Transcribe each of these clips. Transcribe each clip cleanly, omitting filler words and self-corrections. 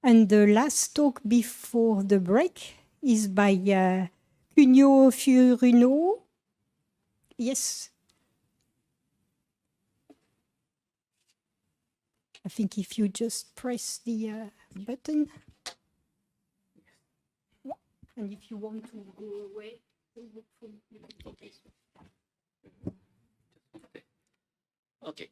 And the last talk before the break is by Kunio Furuno. Yes. I think if you just press the button. And if you want to go away, Okay. Okay.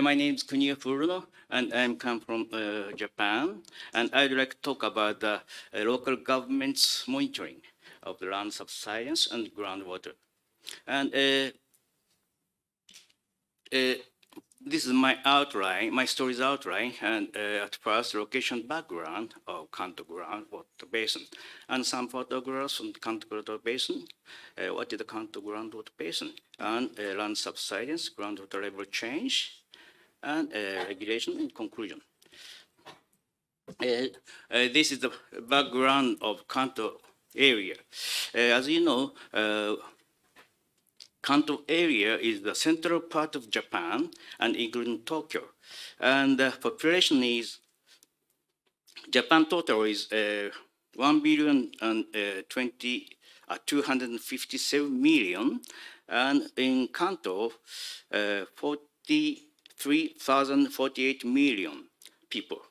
My name is Kunio Furuno, and I come from Japan. And I'd like to talk about the local government's monitoring of the land subsidence and groundwater. And this is my outline, my story's outline, and at first, location background of Kanto Groundwater Basin, and some photographs from the Kanto Groundwater Basin. What is the Kanto Groundwater Basin? And land subsidence, groundwater level change, and regulation in conclusion. This is the background of Kanto area. As you know, Kanto area is the central part of Japan and including Tokyo. And the population is, Japan total is 257 million. And in Kanto, 43,048 million people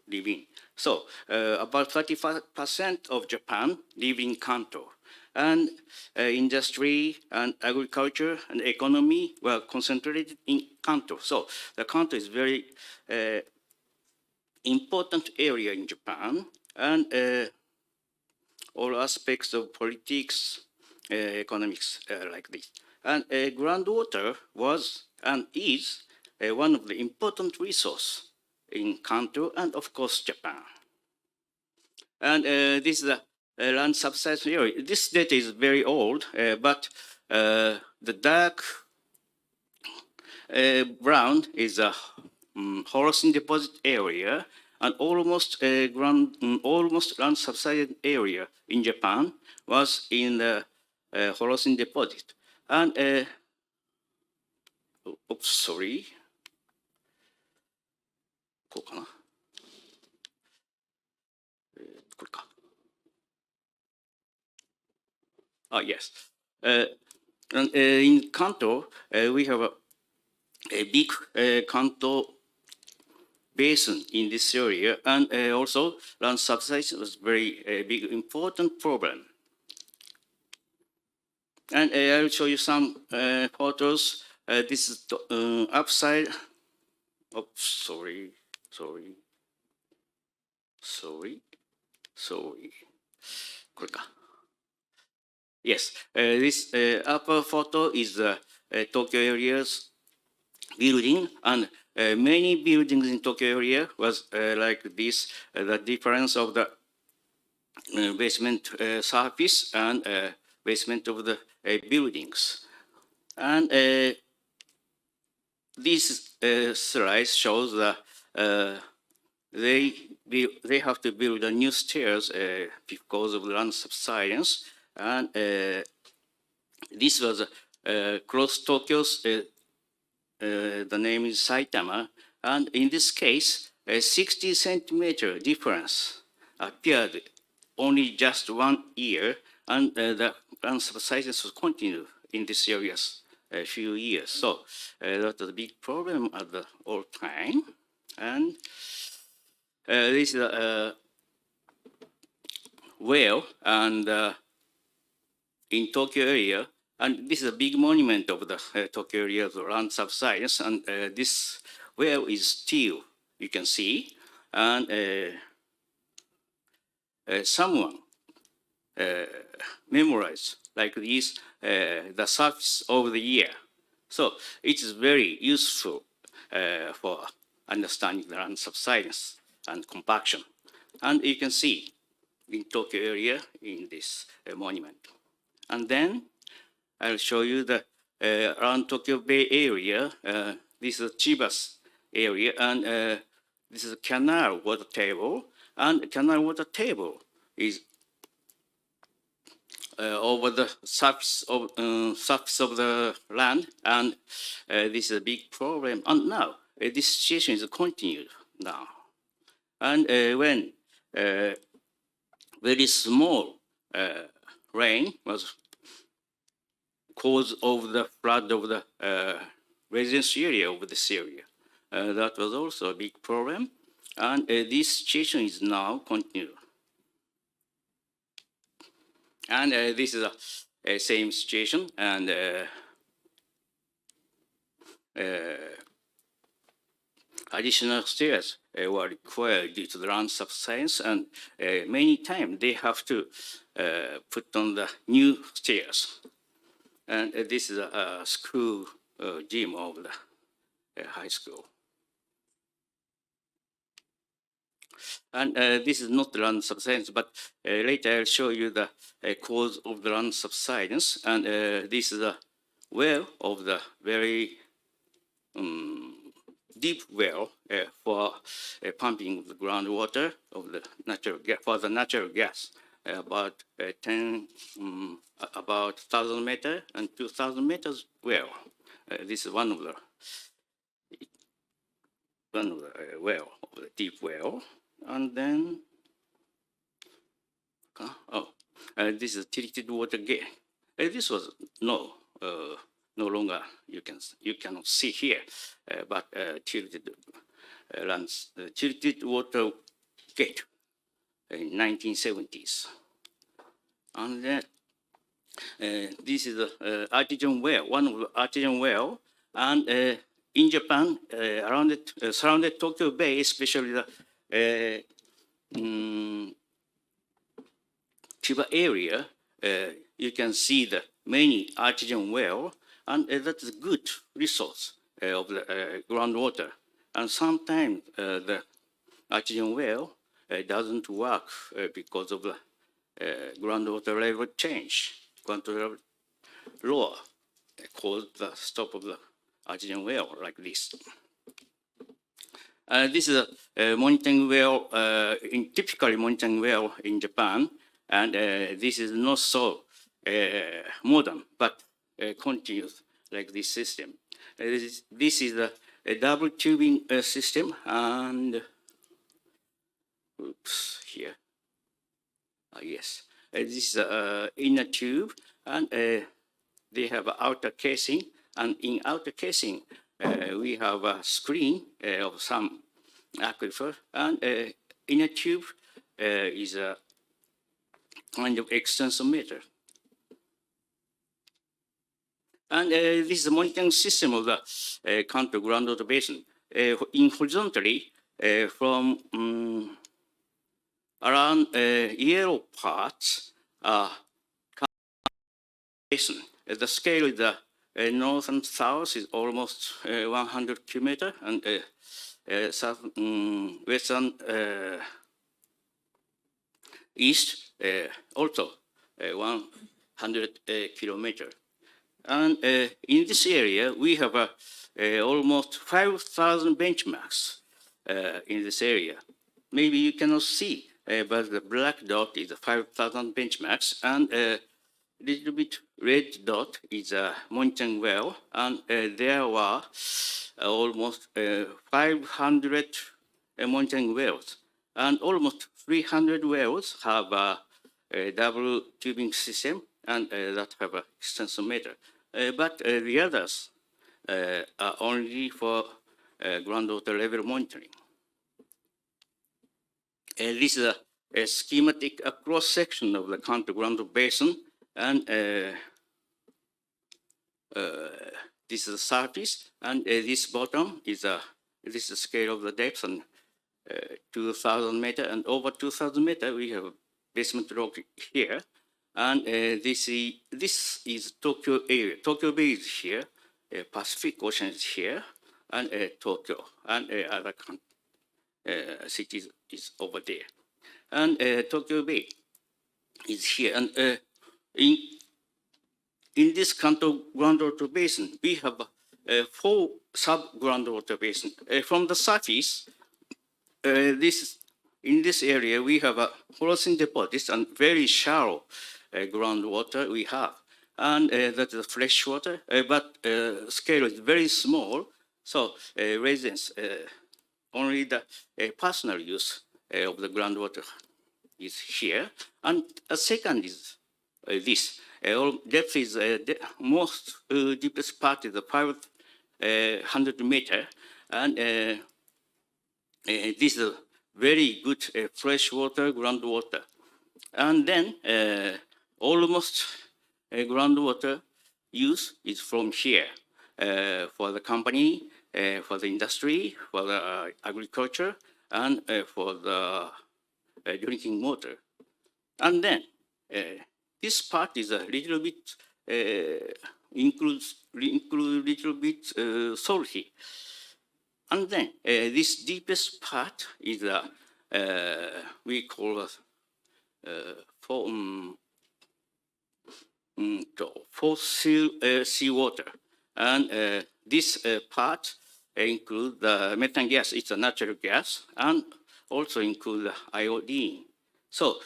live in. So about 35% of Japan live in Kanto. And industry and agriculture and economy were concentrated in Kanto. So the Kanto is very important area in Japan, and all aspects of politics, economics like this. And groundwater was and is one of the important resource in Kanto and of course Japan. And this is a land subsidence area. This data is very old, but the dark brown is a Holocene deposit area, and almost land subsided area in Japan was in the Holocene deposit. And oops, sorry. こうかな。これか。Ah, yes. And, in Kanto, we have a big Kanto basin in this area, and also land subsidence was very big, important problem. And I'll show you some photos. This is the upside. Oh, sorry.これか. Yes, this upper photo is the Tokyo area's building, and many buildings in Tokyo area was like this. The difference of the basement surface and basement of the buildings. And this slide shows that they have to build a new stairs because of land subsidence. And this was close Tokyo's, the name is Saitama. And in this case, a 60 centimeter difference appeared only just 1 year, and the land subsidence will continue in these areas a few years. So that was a big problem at the all time. And this is a well, and in Tokyo area, and this is a big monument of the Tokyo area of land subsidence, and this well is still, you can see, and someone memorized like this the surface of the year. So it is very useful for understanding the land subsidence and compaction. And you can see in Tokyo area in this monument. And then I'll show you the around Tokyo Bay area. This is Chiba's area, and this is a canal water table. And canal water table is over the surface of the land, and this is a big problem. And now this situation is continued now. And when very small rain was cause of the flood of the residence area of this area. That was also a big problem. And this situation is now continued. And this is a same situation. And additional stairs were required due to the land subsidence. And many times they have to put on the new stairs. And this is a school gym of the high school. And this is not the land subsidence, but later I'll show you the cause of the land subsidence. And this is a well of the very deep well for pumping the groundwater of the natural gas, for the natural gas, about 1,000 meters and 2,000 meters well. This is one of the well, of the deep well. And then, this is treated water gate. This was no longer you cannot see here, but treated water gate in 1970s. And then this is the artesian well, one of the artesian well, and in Japan, around it, surrounded Tokyo Bay, especially the Chiba area, you can see the many artesian well, and that's a good resource of the groundwater. And sometimes the artesian well doesn't work because of the groundwater level change. Groundwater level lower caused the stop of the artesian well like this. This is a monitoring well, typically monitoring well in Japan, and this is not so modern, but continues like this system. This is a double tubing system, and oops, here. Yes, this is an inner tube, and they have an outer casing, and in outer casing, we have a screen of some aquifer, and inner tube is a kind of extensometer. And this is a monitoring system of the Kanto Groundwater Basin. In horizontally, from around yellow parts, basin. The scale is the north and south is almost 100 kilometers, and south, west and east also 100 kilometers. And in this area, we have almost 5,000 benchmarks in this area. Maybe you cannot see, but the black dot is 5,000 benchmarks, and little bit red dot is a monitoring well, and there were almost 500 monitoring wells, and almost 300 wells have a double tubing system, and that have an extensometer. But the others are only for groundwater level monitoring. This is a schematic cross-section of the Kanto Groundwater Basin, and this is the surface, and this bottom is this is the scale of the depth, and 2,000 meters, and over 2,000 meters we have basement rock here, and this is Tokyo area. Tokyo Bay is here, Pacific Ocean is here, and Tokyo, and other cities is over there, and Tokyo Bay is here, and in this Kanto Groundwater Basin, we have 4 sub-groundwater basins. From the surface, in this area, we have a Holocene deposits and very shallow groundwater we have. And that is fresh water, but scale is very small. So residents, only the personal use of the groundwater is here. And a second is this. Depth is most deepest part is the 500 meter, and this is a very good freshwater groundwater. And then almost groundwater use is from here for the company, for the industry, for the agriculture, and for the drinking water. And then this part is a little bit includes little bit salty. And then this deepest part is we call fossil seawater. And this part includes the methane gas, it's a natural gas, and also include iodine. So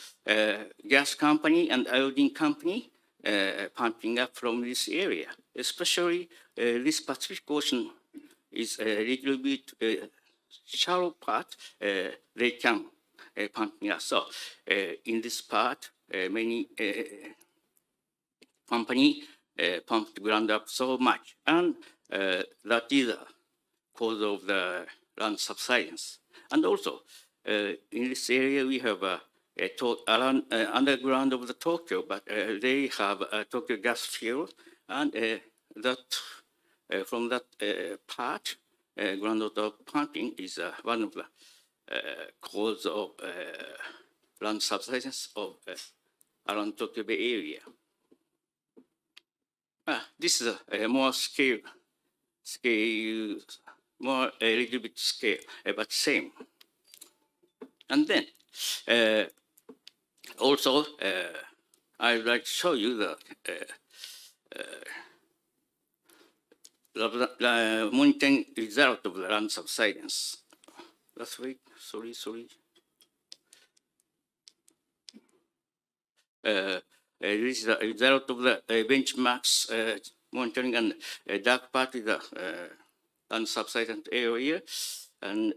gas company and iodine company pumping up from this area, especially this Pacific Ocean is a little bit shallow part, they can pumping us. So in this part, many company pumped the ground up so much, and that is the cause of the land subsidence. And also, in this area, we have around underground of the Tokyo, but they have a Tokyo gas field, and that from that part, groundwater pumping is one of the cause of land subsidence of around Tokyo Bay area. This is a more scale, more a little bit scale, but same. And then also, I'd like to show you the monitoring result of the land subsidence. That's right. Sorry. This is the result of the benchmarks monitoring, and dark part is the land subsidence area, and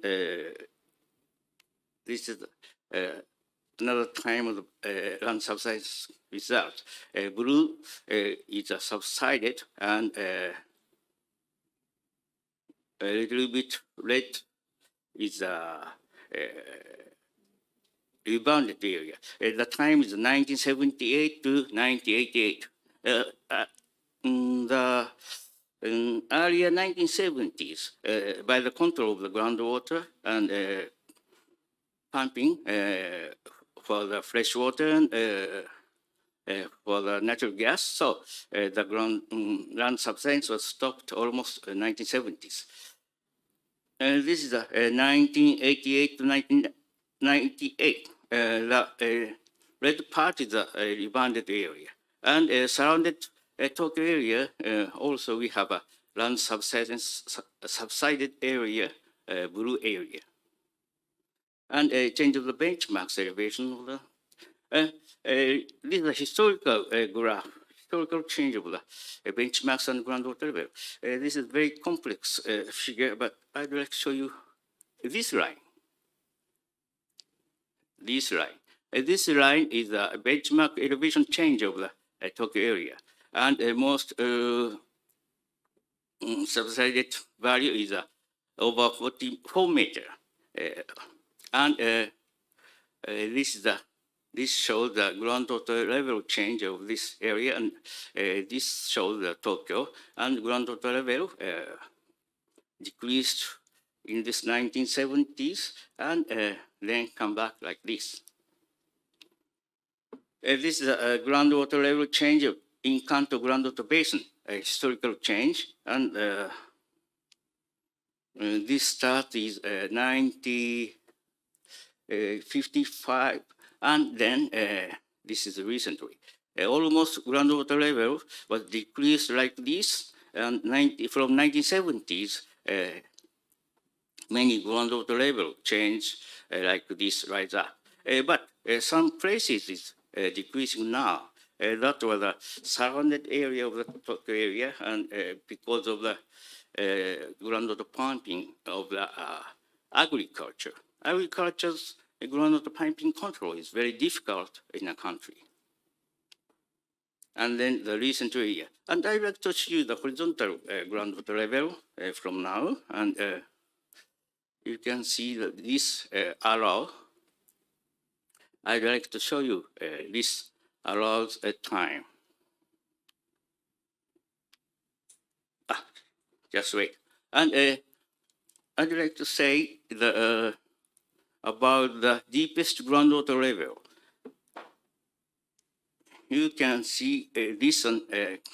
this is another time of the land subsidence result. Blue is subsided, and a little bit red is rebounded area. The time is 1978 to 1988. In the earlier 1970s, by the control of the groundwater and pumping for the fresh water and for the natural gas, so the land subsidence was stopped almost 1970s. This is 1988 to 1998. The red part is the rebounded area. And surrounded Tokyo area, also we have a land subsided area, blue area. And change of the benchmarks elevation of the, this is a historical graph, historical change of the benchmarks and groundwater level. This is very complex figure, but I'd like to show you this line. This line. This line is a benchmark elevation change of the Tokyo area. And most subsided value is over 44 meter. And this shows the groundwater level change of this area, and this shows the Tokyo, and groundwater level decreased in this 1970s, and then come back like this. This is a groundwater level change in Kanto Groundwater Basin, a historical change, and this start is 1955, and then this is recently. Almost groundwater level was decreased like this, and from 1970s, many groundwater level change like this rise up. But some places is decreasing now. That was a surrounded area of the Tokyo area, and because of the groundwater pumping of the agriculture. Agriculture's groundwater pumping control is very difficult in a country. And then the recent area. And I'd like to show you the horizontal groundwater level from now. And you can see that this arrow. I'd like to show you this arrow's time. Just wait. And I'd like to say about the deepest groundwater level. You can see this one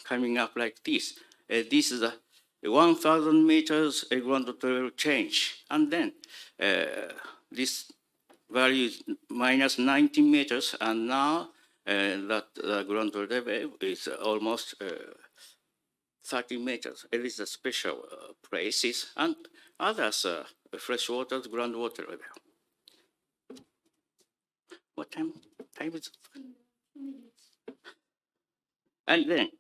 coming up like this. This is a 1,000 meters groundwater level change. And then this value is minus 19 meters. And now that groundwater level is almost 30 meters. It is a special places. And others freshwater groundwater level. What time is it? And then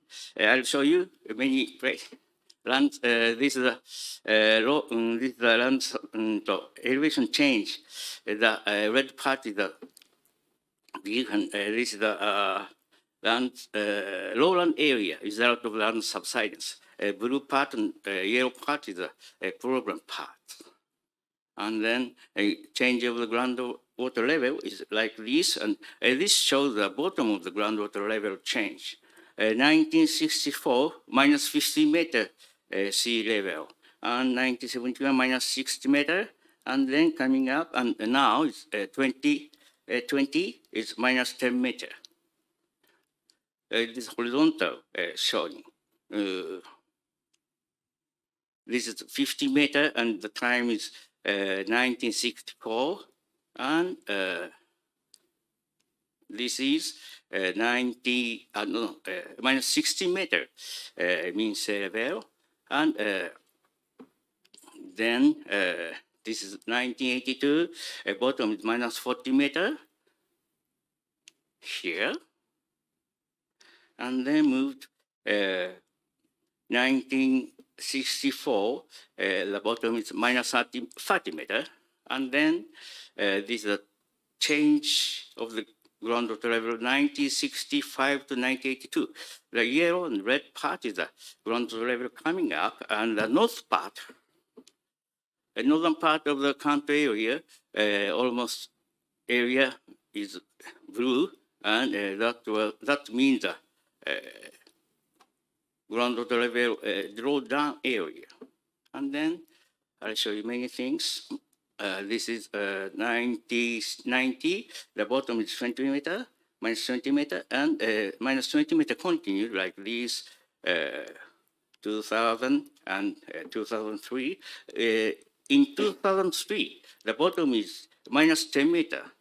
I'll show you many places. This is the land elevation change. The red part is the big, and this is the lowland area is a lot of land subsidence. Blue part and yellow part is a problem part. And then a change of the groundwater level is like this, and this shows the bottom of the groundwater level change. 1964, minus 50 meter sea level, and 1971, minus 60 meter, and then coming up, and now it's 2020 is minus 10 meter. This horizontal showing. This is 50 meter, and the time is 1964, and this is minus 60 meter mean sea level, and then this is 1982, bottom is minus 40 meter here, and then moved 1964, the bottom is minus 30 meter, and then this is a change of the groundwater level 1965 to 1982. The yellow and red part is the groundwater level coming up, and the north part, the northern part of the Kanto area, almost area is blue, and that means the groundwater level drawdown area. And then I'll show you many things. This is 90, the bottom is 20 meter, minus 20 meter, and minus 20 meter continue like this, 2000 and 2003. In 2003, the bottom is minus 10 meter.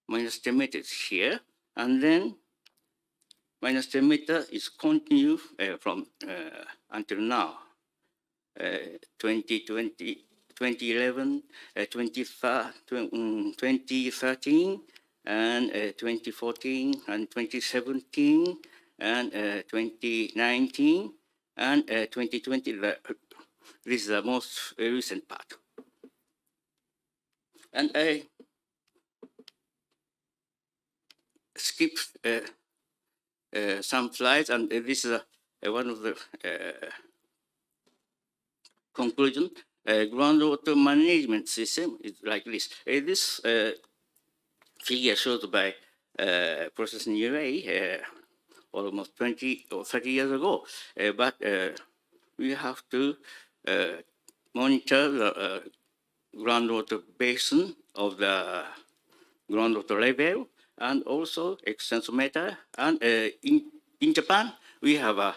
Minus 10 meters here, and then minus 10 meter is continue from until now, 2020. 2011, 2013, and 2014, and 2017, and 2019, and 2020. This is the most recent part. And I skipped some slides, and this is one of the conclusion. Groundwater management system is like this. This figure showed by Professor Nirai almost 20 or 30 years ago. But we have to monitor the groundwater basin of the groundwater level, and also extensometer. And in Japan, we have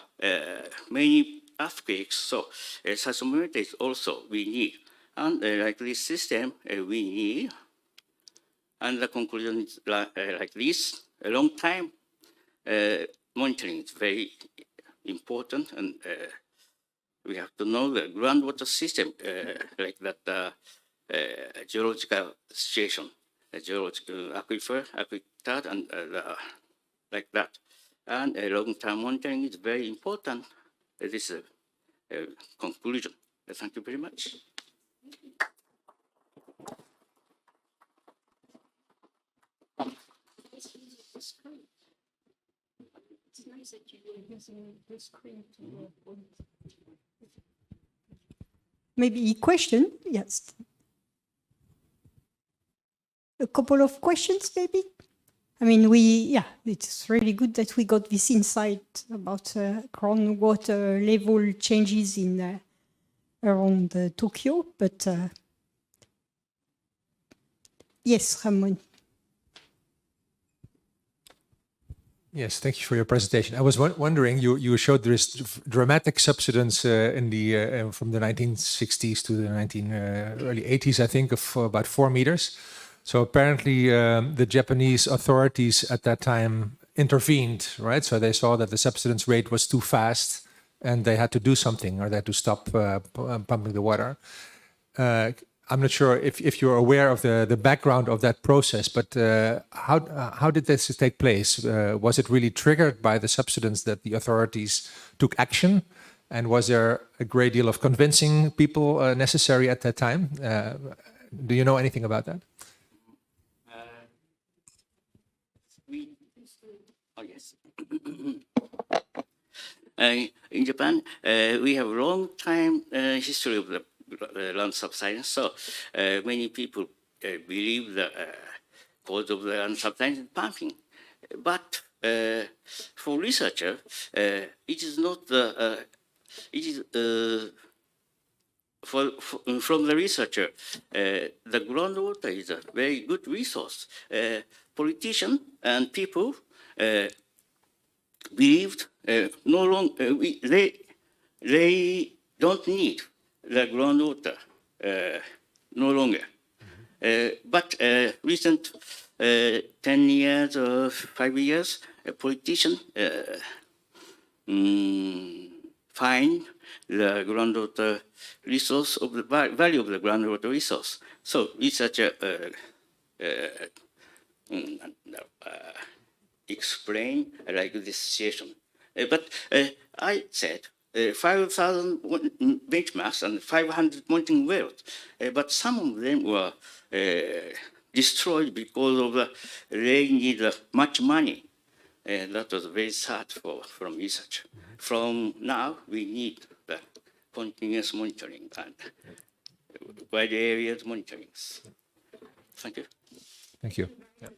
many earthquakes, so seismometers also we need. And like this system, we need. And the conclusion is like this. A long time monitoring is very important, and we have to know the groundwater system, like that geological situation, geological aquifer, aqueduct, and like that. And long-term monitoring is very important. This is conclusion. Thank you very much. Maybe a question? Yes. A couple of questions, maybe? I mean, it's really good that we got this insight about groundwater level changes in around Tokyo, but yes, Ramon. Yes, thank you for your presentation. I was wondering, you showed there is dramatic subsidence in the from the 1960s to the early 80s, I think, of about 4 meters. So apparently, the Japanese authorities at that time intervened, right? So they saw that the subsidence rate was too fast, and they had to do something, or they had to stop pumping the water. I'm not sure if you're aware of the background of that process, but how did this take place? Was it really triggered by the subsidence that the authorities took action? And was there a great deal of convincing people necessary at that time? Do you know anything about that? Oh, yes. In Japan, we have a long time history of the land subsidence. So many people believe the cause of the land subsidence is pumping. But for researcher, it is not the, it is from the researcher, the groundwater is a very good resource. Politicians and people believed no longer they don't need the groundwater no longer. But recent 10 years or 5 years, a politician find the groundwater resource of the value of the groundwater resource. So researcher explain like this situation. But I said 5,000 benchmarks and 500 monitoring wells, but some of them were destroyed because of they need much money. That was very sad from research. From now, we need the continuous monitoring and wide areas monitoring. Thank you. Thank you. Yeah.